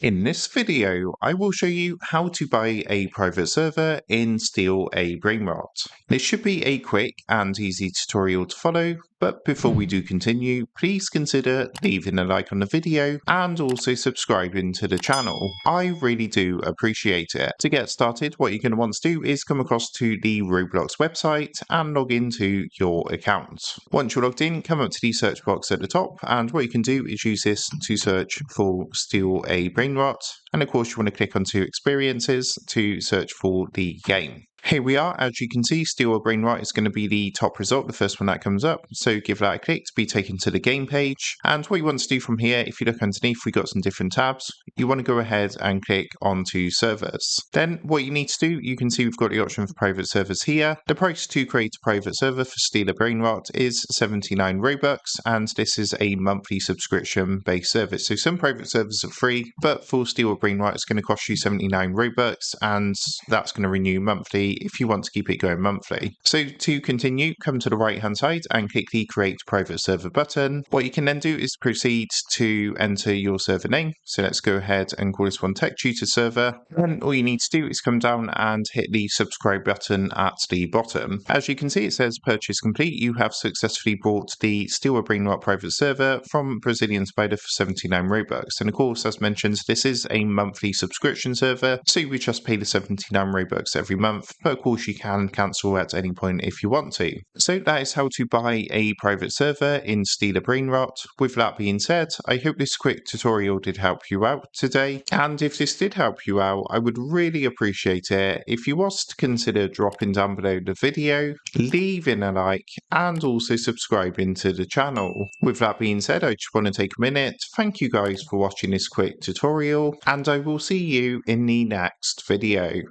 In this video, I will show you how to buy a private server in Steal A Brainrot. This should be a quick and easy tutorial to follow, but before we do continue, please consider leaving a like on the video and also subscribing to the channel. I really do appreciate it. To get started, what you're going to want to do is come across to the Roblox website and log into your account. Once you're logged in, come up to the search box at the top, and what you can do is use this to search for Steal A Brainrot, and of course you want to click onto experiences to search for the game. Here we are. As you can see, Steal A Brainrot is going to be the top result, the first one that comes up. So give that a click to be taken to the game page. And what you want to do from here, if you look underneath, we've got some different tabs. You want to go ahead and click onto servers. Then what you need to do, you can see we've got the option for private servers here. The price to create a private server for Steal A Brainrot is 79 Robux, and this is a monthly subscription based service. So some private servers are free, but for Steal A Brainrot, it's going to cost you 79 Robux, and that's going to renew monthly if you want to keep it going monthly. So to continue, come to the right hand side and click the create private server button. What you can then do is proceed to enter your server name. So let's go ahead and call this one Tech Tutor Server. And all you need to do is come down and hit the subscribe button at the bottom. As you can see, it says purchase complete. You have successfully bought the Steal A Brainrot private server from Brazilian Spider for 79 Robux. And of course, as mentioned, this is a monthly subscription server, so you would just pay the 79 Robux every month. But of course you can cancel at any point if you want to. So that is how to buy a private server in Steal A Brainrot. With that being said, I hope this quick tutorial did help you out today, and if this did help you out, I would really appreciate it if you was to consider dropping down below the video, leaving a like, and also subscribing to the channel. With that being said, I just want to take a minute, thank you guys for watching this quick tutorial, and I will see you in the next video.